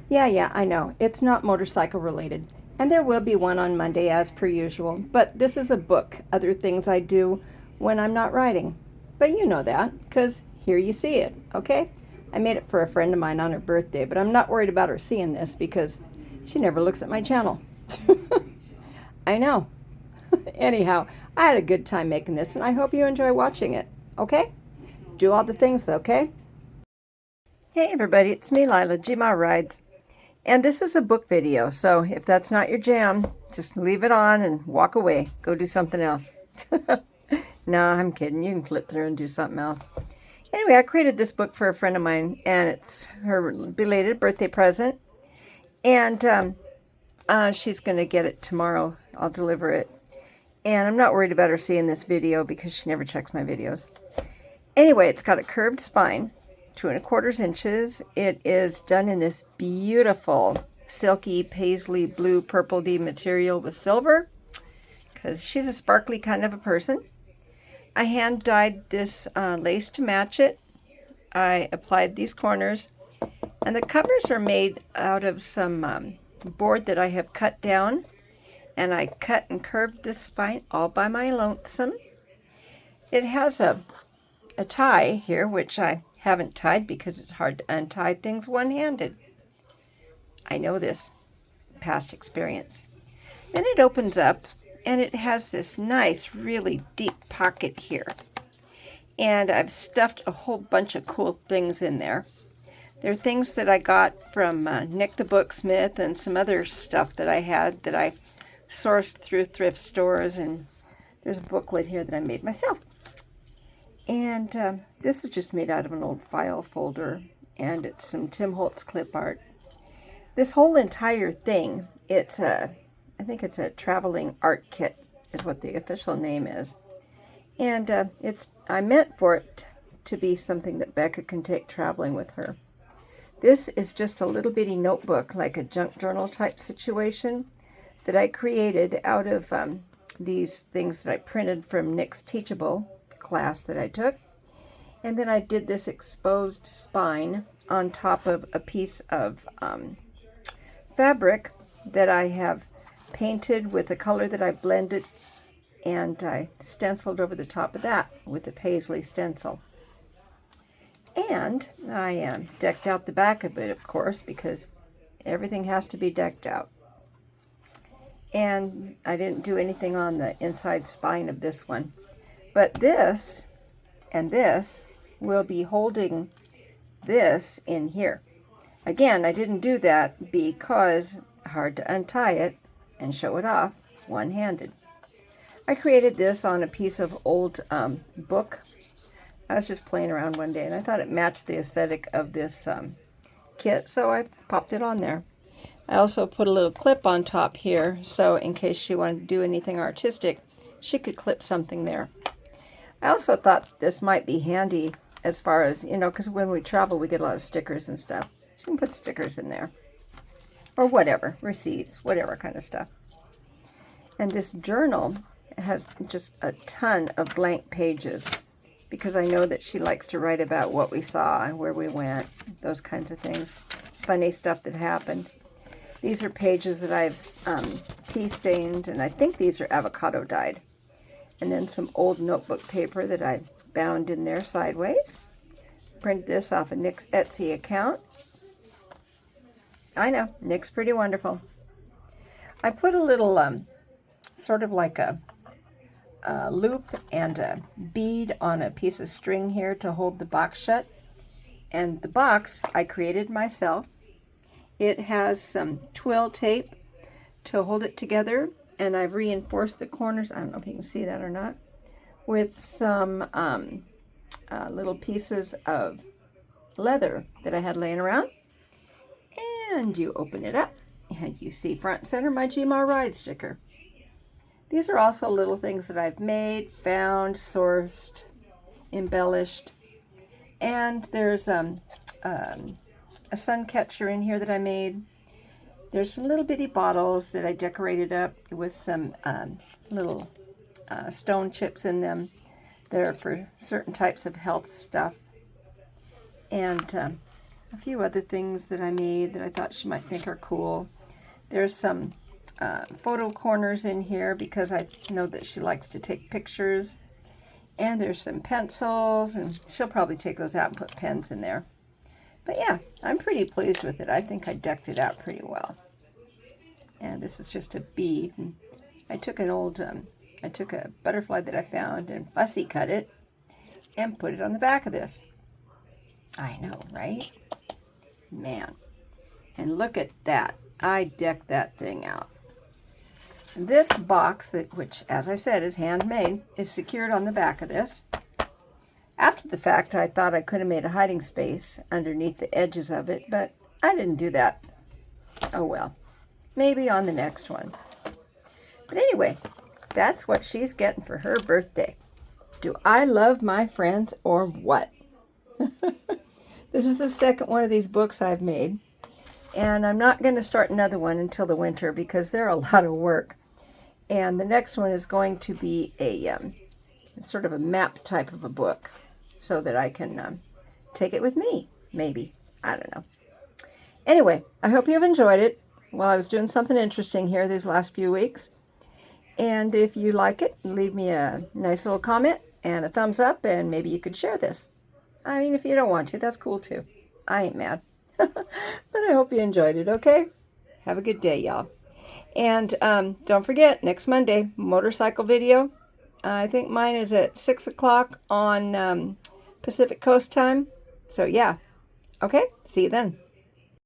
Yeah, I know. It's not motorcycle related. And there will be one on Monday as per usual. But this is a book, other things I do when I'm not writing. But you know that, because here you see it, okay? I made it for a friend of mine on her birthday, but I'm not worried about her seeing this because she never looks at my channel. I know. Anyhow, I had a good time making this, and I hope you enjoy watching it, okay? Do all the things, okay? Hey everybody, it's me, Lila, Gma Rides. And this is a book video, so if that's not your jam, just leave it on and walk away. Go do something else. No, I'm kidding. You can flip through and do something else. Anyway, I created this book for a friend of mine, and it's her belated birthday present. And she's going to get it tomorrow. I'll deliver it. And I'm not worried about her seeing this video because she never checks my videos. Anyway, it's got a curved spine, 2¼ inches. It is done in this beautiful silky paisley blue purpley material with silver because she's a sparkly kind of a person. I hand dyed this lace to match it. I applied these corners, and the covers are made out of some board that I have cut down, and I cut and curved this spine all by my lonesome. It has a tie here, which I haven't tied because it's hard to untie things one-handed. I know this, past experience. Then it opens up, and it has this nice, really deep pocket here. And I've stuffed a whole bunch of cool things in there. They're things that I got from Nick the Booksmith and some other stuff that I had that I sourced through thrift stores. And there's a booklet here that I made myself. And this is just made out of an old file folder, and it's some Tim Holtz clip art. This whole entire thing, I think it's a traveling art kit is what the official name is. And I meant for it to be something that Becca can take traveling with her. This is just a little bitty notebook, like a junk journal type situation that I created out of these things that I printed from Nick's Teachable class that I took. And then I did this exposed spine on top of a piece of fabric that I have painted with the color that I blended, and I stenciled over the top of that with a paisley stencil. And I decked out the back of it, of course, because everything has to be decked out. And I didn't do anything on the inside spine of this one. But this and this will be holding this in here. Again, I didn't do that because hard to untie it and show it off one-handed. I created this on a piece of old book. I was just playing around one day, and I thought it matched the aesthetic of this kit, so I popped it on there. I also put a little clip on top here, so in case she wanted to do anything artistic, she could clip something there. I also thought this might be handy as far as, because when we travel, we get a lot of stickers and stuff. She can put stickers in there. Or whatever, receipts, whatever kind of stuff. And this journal has just a ton of blank pages because I know that she likes to write about what we saw, where we went, those kinds of things. Funny stuff that happened. These are pages that I've tea stained, and I think these are avocado dyed. And then some old notebook paper that I bound in there sideways. Printed this off of Nick's Etsy account. I know, Nick's pretty wonderful. I put a little, sort of like a loop and a bead on a piece of string here to hold the box shut. And the box I created myself. It has some twill tape to hold it together, and I've reinforced the corners, I don't know if you can see that or not, with some little pieces of leather that I had laying around. And you open it up, and you see front and center my Gma Ride sticker. These are also little things that I've made, found, sourced, embellished. And there's a sun catcher in here that I made. There's some little bitty bottles that I decorated up with some little stone chips in them. They're for certain types of health stuff. And a few other things that I made that I thought she might think are cool. There's some photo corners in here because I know that she likes to take pictures. And there's some pencils, and she'll probably take those out and put pens in there. But yeah, I'm pretty pleased with it. I think I decked it out pretty well. And this is just a bead. And I took I took a butterfly that I found and fussy cut it and put it on the back of this. I know, right? Man. And look at that. I decked that thing out. This box, which, as I said, is handmade, is secured on the back of this. After the fact, I thought I could have made a hiding space underneath the edges of it, but I didn't do that. Oh well, maybe on the next one. But anyway, that's what she's getting for her birthday. Do I love my friends or what? This is the second one of these books I've made, and I'm not going to start another one until the winter because they're a lot of work. And the next one is going to be a sort of a map type of a book so that I can take it with me, maybe. I don't know. Anyway, I hope you've enjoyed it. Well, I was doing something interesting here these last few weeks. And if you like it, leave me a nice little comment and a thumbs up, and maybe you could share this. I mean, if you don't want to, that's cool too. I ain't mad. But I hope you enjoyed it, okay? Have a good day, y'all. And don't forget, next Monday, motorcycle video. I think mine is at 6 o'clock on Pacific Coast time. So yeah. Okay, see you then.